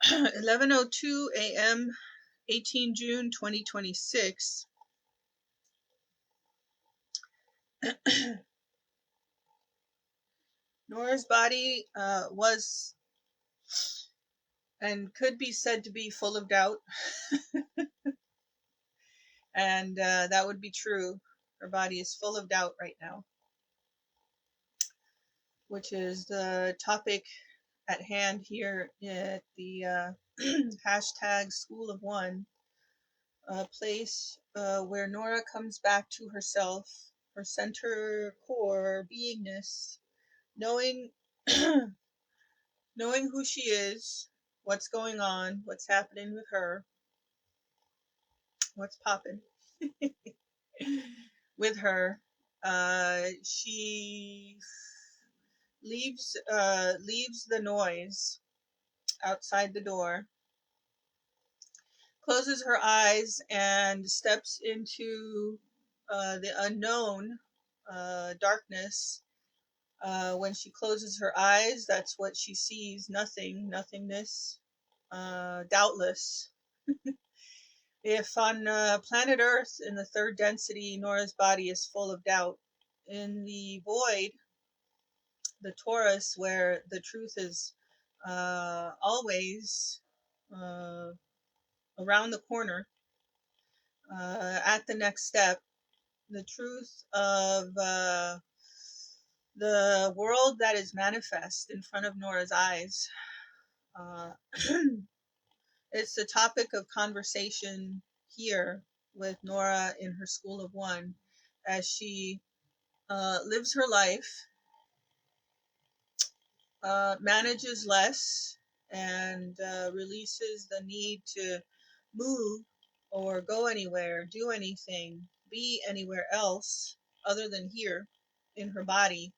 11:02 a.m. 18 June 2026. Nora's body was and could be said to be full of doubt. And that would be true. Her body is full of doubt right now, which is the topic at hand here at the hashtag School of One, a place where Nora comes back to herself, her center core beingness, knowing knowing who she is, what's going on, what's happening with her, what's popping with her. She leaves the noise outside the door, closes her eyes, and steps into the unknown darkness. When she closes her eyes, that's what she sees: nothing, nothingness, doubtless. If on planet Earth in the third density, Nora's body is full of doubt, in the void, the Taurus, where the truth is always around the corner, at the next step, the truth of the world that is manifest in front of Nora's eyes. It's the topic of conversation here with Nora in her School of One as she lives her life, manages less, and releases the need to move or go anywhere, do anything, be anywhere else other than here in her body,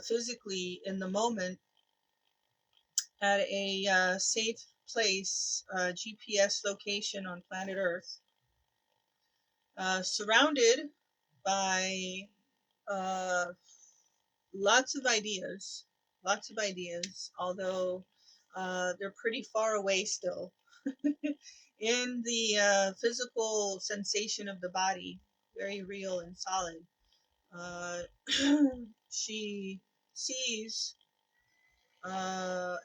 physically in the moment, at a safe place, GPS location on planet Earth, surrounded by uh, lots of ideas, although they're pretty far away still. In the physical sensation of the body, very real and solid. Uh, she sees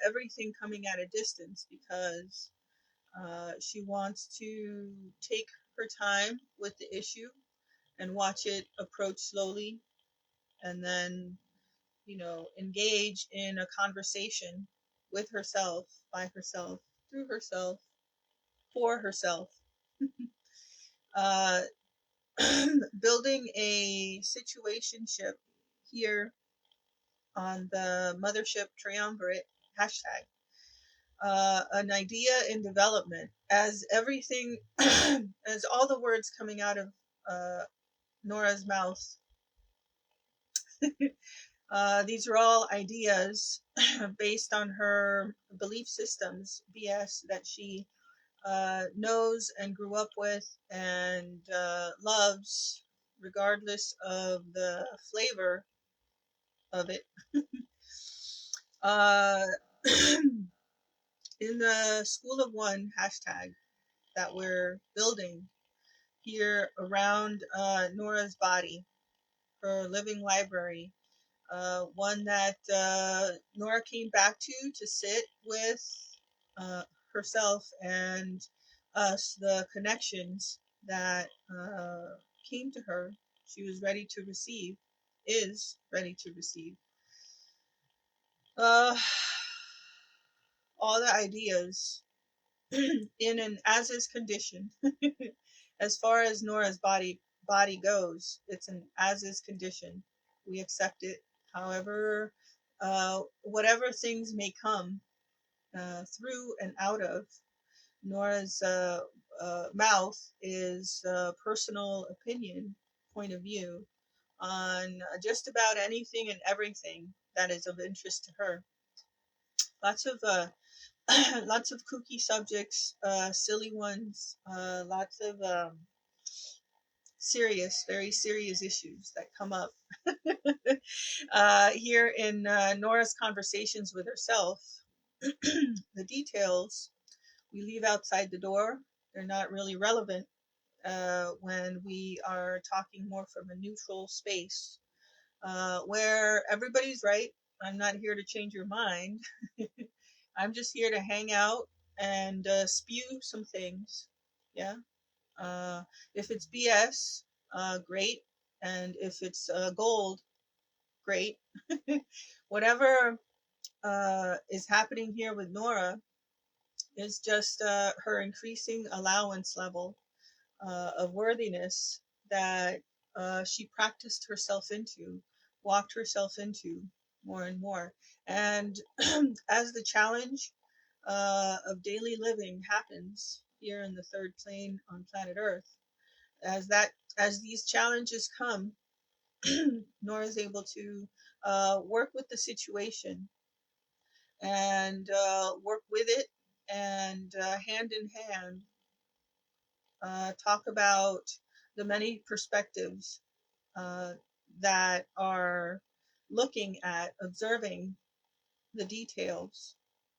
everything coming at a distance because she wants to take her time with the issue and watch it approach slowly, and then, engage in a conversation with herself, by herself, through herself, for herself. uh, Building a situationship here on the mothershiptriunvirate hashtag. An idea in development, as everything, as all the words coming out of Nora's mouth. These are all ideas based on her belief systems, BS, that she knows and grew up with and loves, regardless of the flavor of it. uh, in the School of One hashtag that we're building here around Nora's body, her living library, one that Nora came back to sit with herself and us, the connections that came to her. She was ready to receive, is ready to receive. All the ideas in an as-is condition. As far as Nora's body goes, it's an as-is condition. We accept it. However, whatever things may come through and out of Nora's mouth is personal opinion, point of view on just about anything and everything that is of interest to her. Lots of lots of kooky subjects, silly ones, lots of serious, very serious issues that come up here in Nora's conversations with herself. The details we leave outside the door. They're not really relevant when we are talking more from a neutral space where everybody's right. I'm not here to change your mind. I'm just here to hang out and spew some things. Yeah. Uh, if it's BS, great. And if it's gold, great. Whatever is happening here with Nora is just her increasing allowance level of worthiness that she practiced herself into, walked herself into more and more. And as the challenge of daily living happens here in the third plane on planet Earth, as these challenges come, Nora is able to work with the situation and work with it and hand in hand talk about the many perspectives uh, that are looking at observing the details,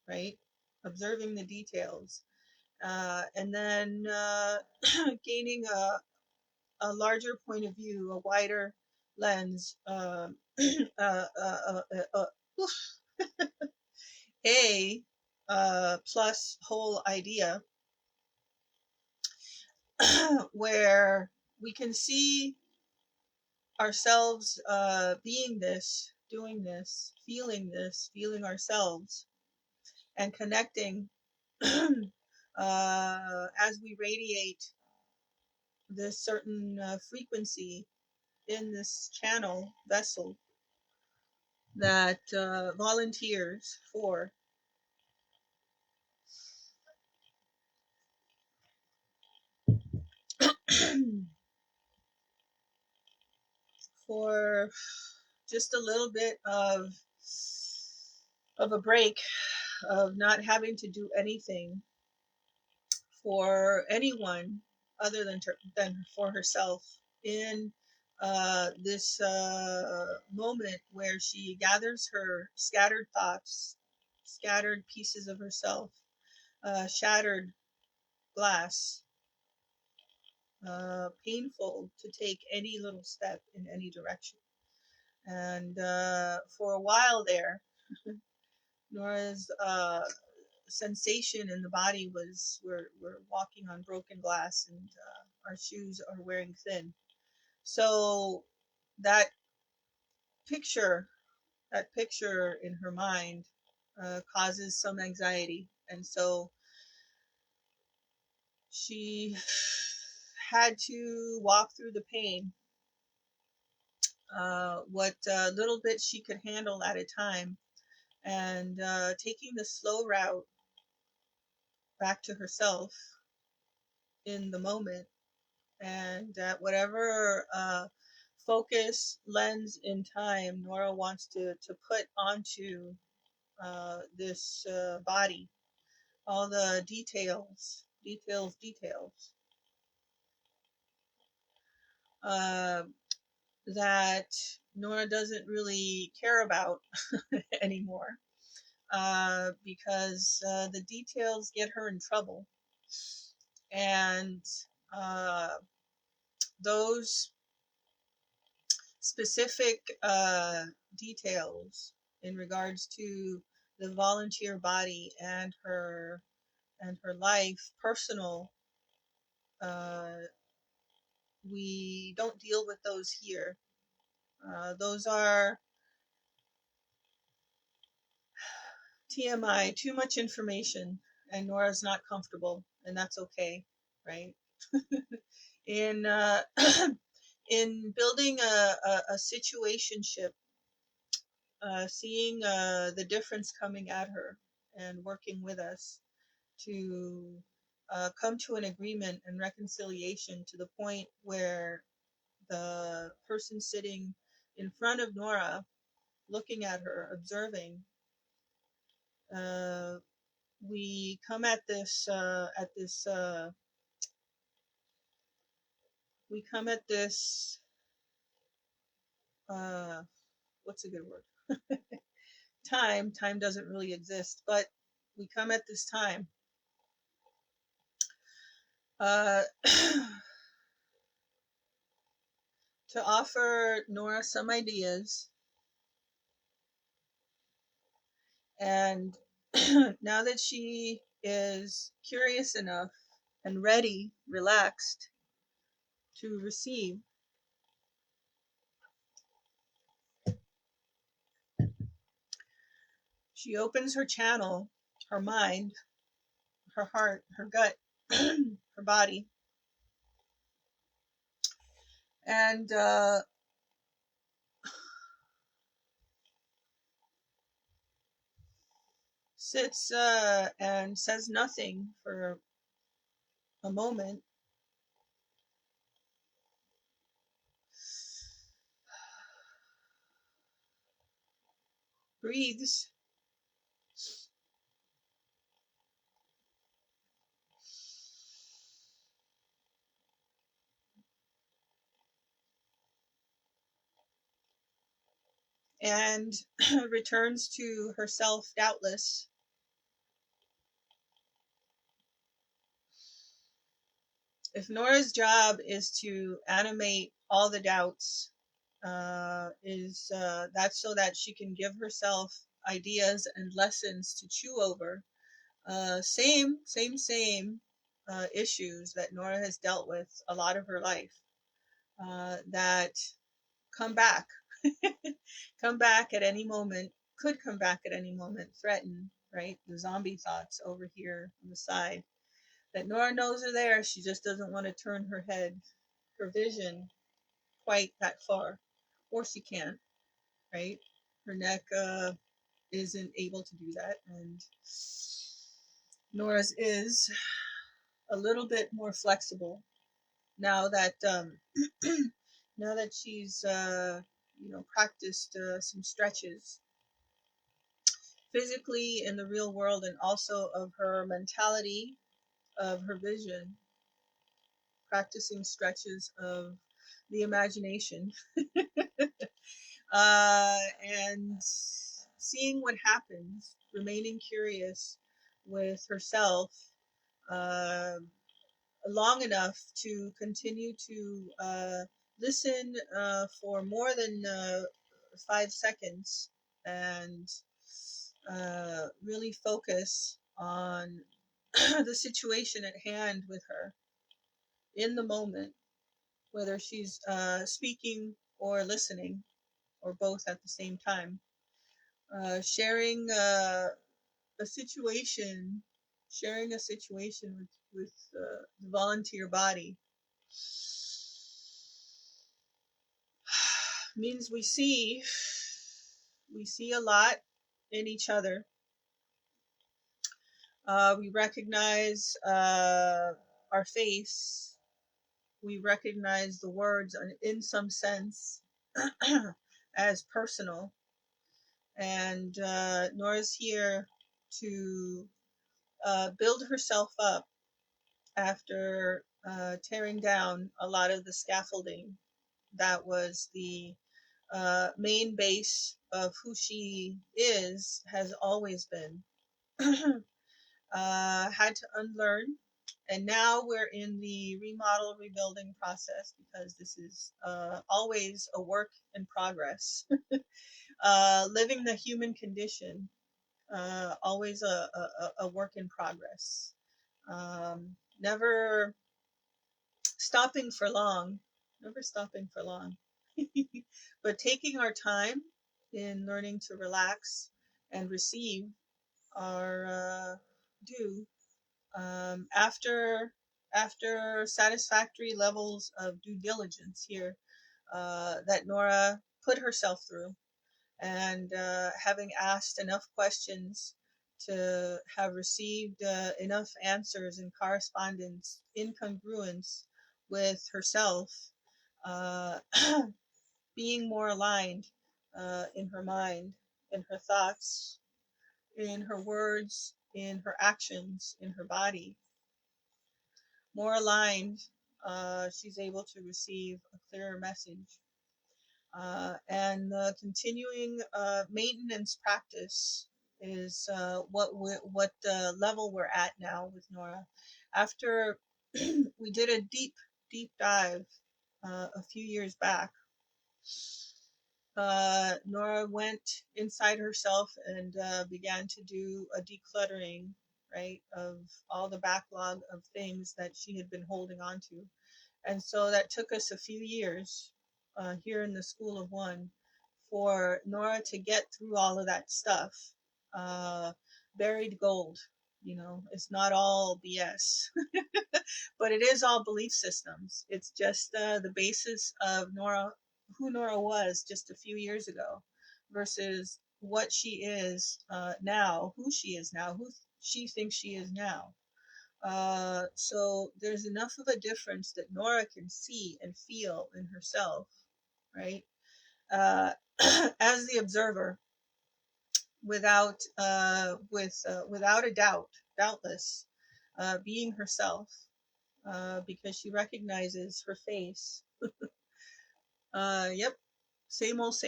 right? Observing the details, and then gaining a larger point of view, a wider lens, oof, a plus whole idea where we can see ourselves being this, doing this, feeling ourselves, and connecting as we radiate this certain frequency in this channel vessel that volunteers for just a little bit of a break, of not having to do anything for anyone other than for herself in this moment where she gathers her scattered thoughts, scattered pieces of herself, shattered glass, painful to take any little step in any direction. And for a while there, Nora's sensation in the body was we're walking on broken glass and our shoes are wearing thin. So that picture, that picture in her mind causes some anxiety, and so she had to walk through the pain, what little bit she could handle at a time, and taking the slow route back to herself in the moment, and at whatever focus lens in time Nora wants to put onto this body, all the details uh, that Nora doesn't really care about anymore because the details get her in trouble. And uh, those specific details in regards to the volunteer body and her life, personal, uh, we don't deal with those here. Those are TMI, too much information, and Nora's not comfortable, and that's okay, right? In in building a situationship, seeing the difference coming at her and working with us to come to an agreement and reconciliation to the point where the person sitting in front of Nora, looking at her, observing, Uh, we come at this we come at this what's a good word? Time doesn't really exist, but we come at this time uh, to offer Nora some ideas. And now that she is curious enough and ready, relaxed to receive, she opens her channel, her mind, her heart, her gut, her body, and sits and says nothing for a moment, breathes, and returns to herself doubtless. If Nora's job is to animate all the doubts, is that's so that she can give herself ideas and lessons to chew over. Same issues that Nora has dealt with a lot of her life, that come back, come back at any moment, could come back at any moment, threaten, right? The zombie thoughts over here on the side that Nora knows are there. She just doesn't want to turn her head, her vision quite that far, or she can't, right? Her neck isn't able to do that, and Nora's is a little bit more flexible now that now that she's practiced some stretches physically in the real world, and also of her mentality, of her vision, practicing stretches of the imagination, and seeing what happens, remaining curious with herself, uh, long enough to continue to listen for more than 5 seconds, and really focus on the situation at hand with her in the moment, whether she's speaking or listening, or both at the same time. Sharing a situation, sharing a situation with the volunteer body means we see a lot in each other. We recognize our face. We recognize the words in some sense as personal. And Nora's here to build herself up after tearing down a lot of the scaffolding that was the main base of who she is, has always been. Had to unlearn. And now we're in the remodel, rebuilding process, because this is always a work in progress. Living the human condition, always a work in progress. Never stopping for long, never stopping for long. But taking our time in learning to relax and receive our due, after satisfactory levels of due diligence here, that Nora put herself through, and having asked enough questions to have received enough answers in correspondence, in congruence with herself, uh, being more aligned in her mind, in her thoughts, in her words, in her actions, in her body, more aligned, she's able to receive a clearer message. And the continuing maintenance practice is what level we're at now with Nora. After we did a deep dive a few years back, Nora went inside herself and began to do a decluttering, right, of all the backlog of things that she had been holding on to. And so that took us a few years here in the School of One for Nora to get through all of that stuff. Uh, Buried gold, you know, it's not all BS, but it is all belief systems. It's just the basis of Nora, who Nora was just a few years ago, versus what she is now, who she is now, who she thinks she is now. So there's enough of a difference that Nora can see and feel in herself, right? Uh, as the observer, without a doubt, doubtless, being herself, because she recognizes her face. Yep, same old.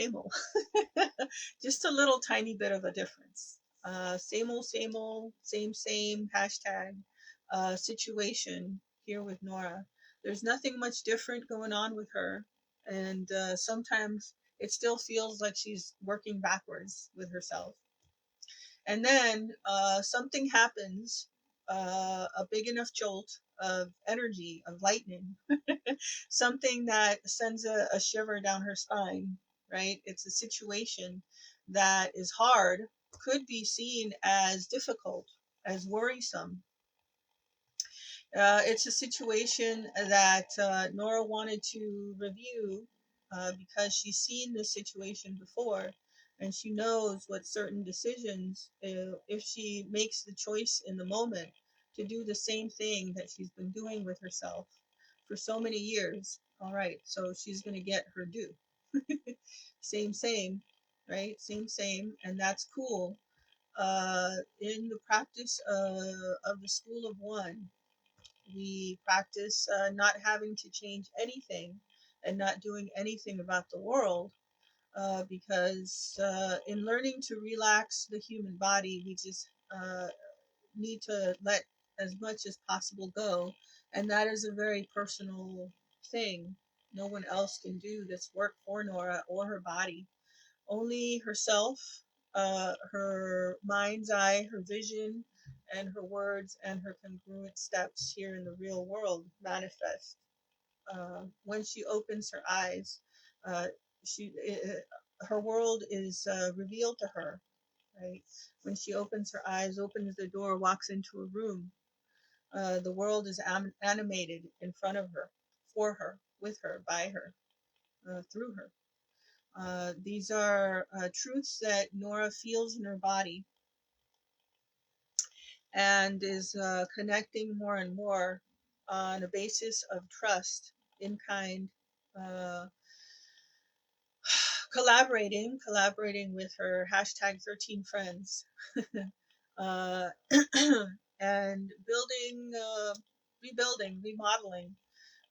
Just a little tiny bit of a difference. Same old, same, hashtag, situation here with Nora. There's nothing much different going on with her. And sometimes it still feels like she's working backwards with herself. And then something happens, a big enough jolt of energy, of lightning, something that sends a shiver down her spine, right? It's a situation that is hard, could be seen as difficult, as worrisome. It's a situation that Nora wanted to review because she's seen this situation before and she knows what certain decisions, if she makes the choice in the moment to do the same thing that she's been doing with herself for so many years, all right, so she's going to get her due. Same, right? Same, and that's cool. In the practice of the School of One, we practice not having to change anything and not doing anything about the world because in learning to relax the human body, we just need to let as much as possible go. And that is a very personal thing. No one else can do this work for Nora or her body. Only herself, her mind's eye, her vision, and her words and her congruent steps here in the real world manifest. When she opens her eyes, uh, her world is revealed to her. Right? When she opens her eyes, opens the door, walks into a room, the world is animated in front of her, for her, with her, by her, through her. These are truths that Nora feels in her body and is connecting more and more on a basis of trust, in kind, uh, collaborating with her hashtag 13 friends, uh, and rebuilding, remodeling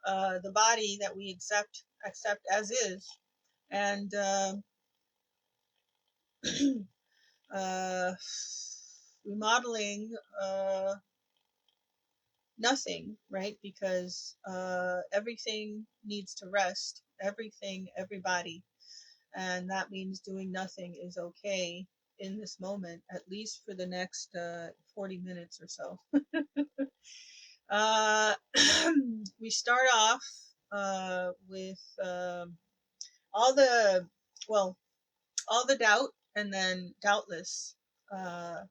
the body that we accept as is, and uh, remodeling nothing, right? Because everything needs to rest, everything, everybody, and that means doing nothing is okay in this moment, at least for the next 40 minutes or so. uh, we start off with all the, well, all the doubt and then doubtless, uh,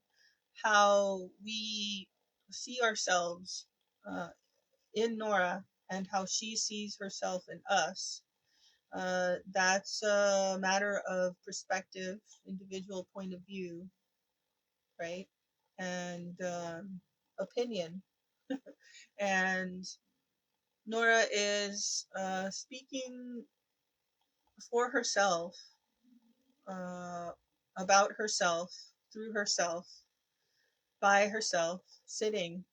how we see ourselves uh, in Nora and how she sees herself in us. That's a matter of perspective, individual point of view, right? And opinion. And Nora is speaking for herself, uh, about herself, through herself, by herself, sitting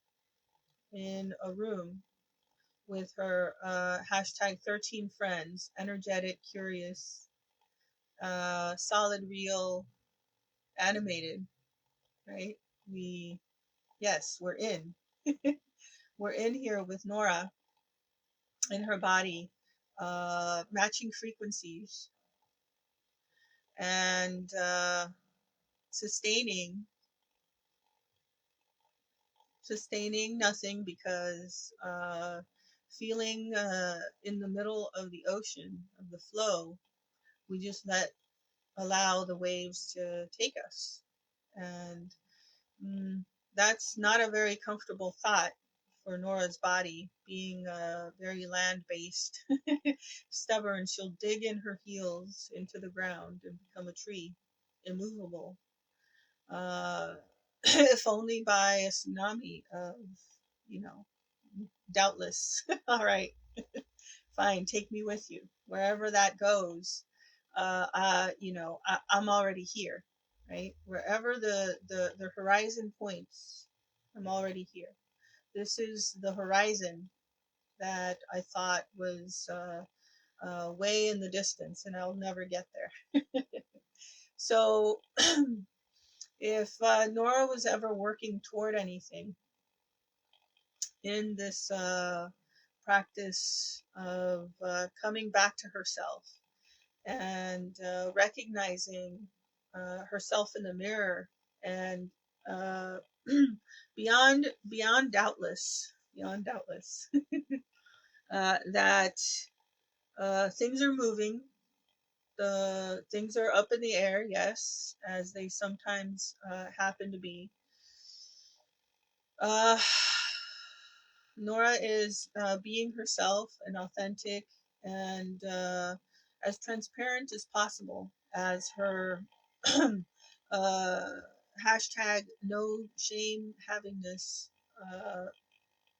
in a room with her hashtag 13 friends, energetic, curious, solid, real, animated, right? We, yes, we're in. We're in here with Nora in her body, matching frequencies and sustaining nothing because feeling in the middle of the ocean of the flow, we just allow the waves to take us, and mm, that's not a very comfortable thought for Nora's body, being very land-based, stubborn. She'll dig in her heels into the ground and become a tree, immovable, uh, if only by a tsunami of, you know, doubtless. All right, fine, take me with you wherever that goes. I'm already here, right? Wherever the horizon points, I'm already here. This is the horizon that I thought was way in the distance, and I'll never get there. So, if Nora was ever working toward anything in this practice of coming back to herself and recognizing herself in the mirror, and uh, beyond doubtless, that things are moving. The things are up in the air, yes, as they sometimes happen to be. Uh, Nora is being herself and authentic and as transparent as possible as her uh, hashtag no shame havingness, uh,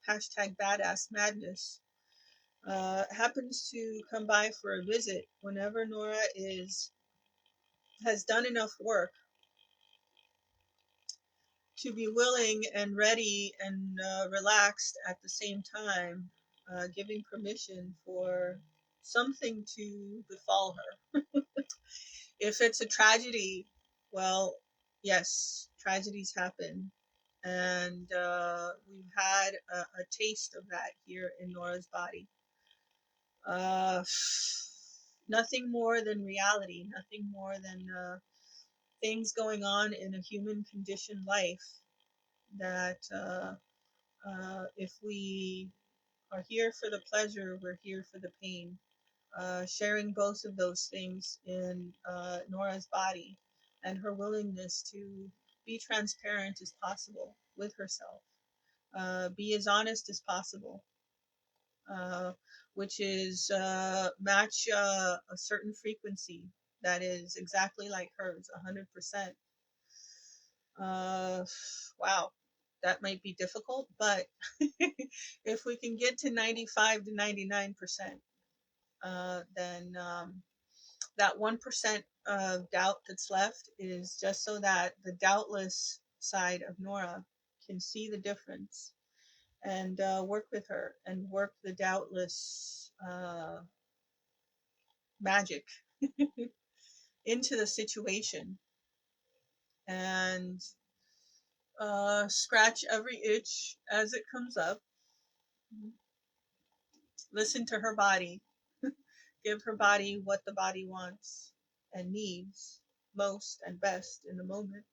hashtag badassmadness, happens to come by for a visit whenever Nora has done enough work to be willing and ready and relaxed at the same time, giving permission for something to befall her. If it's a tragedy, well, yes, tragedies happen. And we've had a taste of that here in Nora's body. Uh, Nothing more than reality, nothing more than things going on in a human conditioned life that if we are here for the pleasure, we're here for the pain. Sharing both of those things in Nora's body and her willingness to be transparent as possible with herself, be as honest as possible, uh, which is match a certain frequency that is exactly like hers, 100%. Uh, wow, that might be difficult, but if we can get to 95 to 99%, then that 1% of doubt that's left is just so that the doubtless side of Nora can see the difference and work with her and work the doubtless magic into the situation and scratch every itch as it comes up. Listen to her body. Give her body what the body wants and needs most and best in the moment.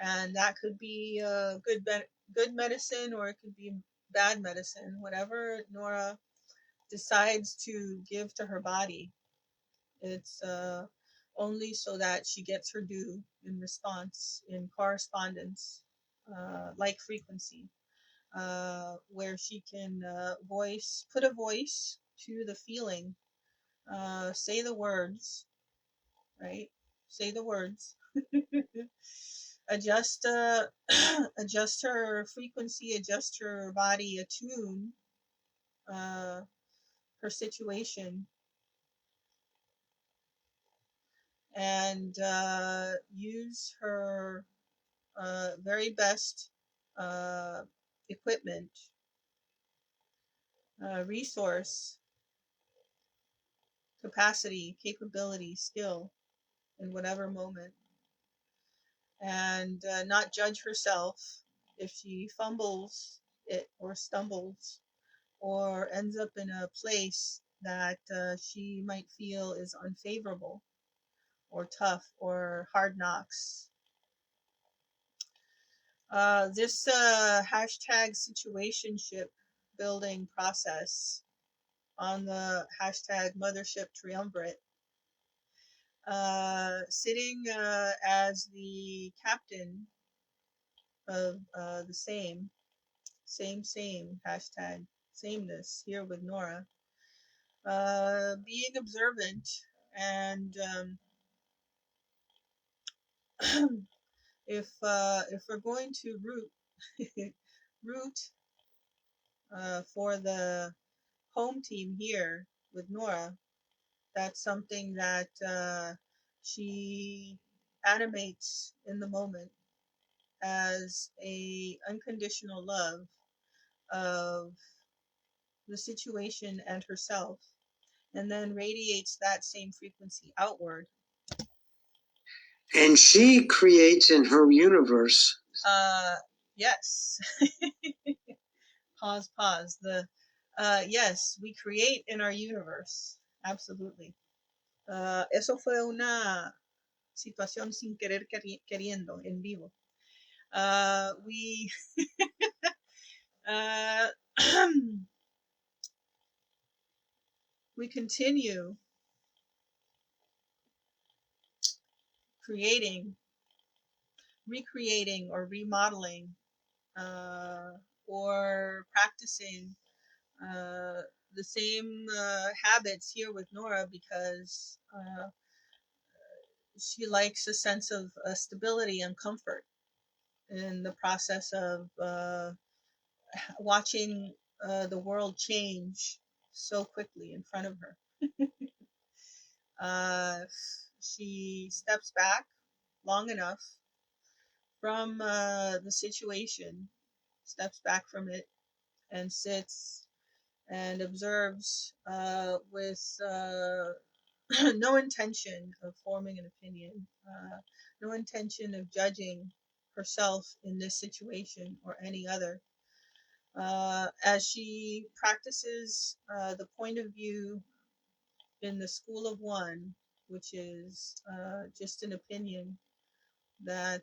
And that could be good medicine, or it could be bad medicine. Whatever Nora decides to give to her body, it's only so that she gets her due in response, in correspondence, like frequency, where she can put a voice to the feeling, say the words, right? Say the words. Adjust adjust her frequency, adjust her body, attune uh, her situation, and use her very best equipment, resource, capacity, capability, skill in whatever moment, and not judge herself if she fumbles it or stumbles or ends up in a place that she might feel is unfavorable or tough or hard knocks. This hashtag situationship building process on the hashtag mothershiptriunvirate, sitting as the captain of the same hashtag sameness here with Nora, being observant and if we're going to root for the home team here with Nora, that's something that she animates in the moment as a unconditional love of the situation and herself, and then radiates that same frequency outward. And she creates in her universe. Yes. Pause. Yes, we create in our universe. Absolutely. Eso fue una situación sin querer queriendo en vivo. We we continue creating, recreating, or remodeling, or practicing the same habits here with Nora because she likes a sense of stability and comfort in the process of watching the world change so quickly in front of her. She steps back long enough from the situation, steps back from it, and sits and observes with no intention of forming an opinion, no intention of judging herself in this situation or any other. As she practices the point of view in the School of One, which is just an opinion that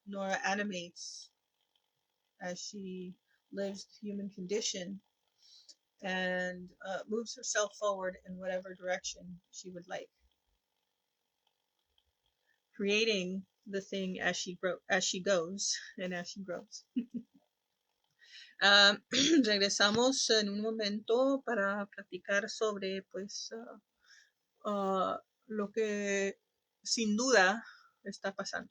Nora animates as she lives the human condition and moves herself forward in whatever direction she would like, creating the thing as she goes and as she grows. Regresamos en un momento para platicar sobre pues lo que sin duda está pasando.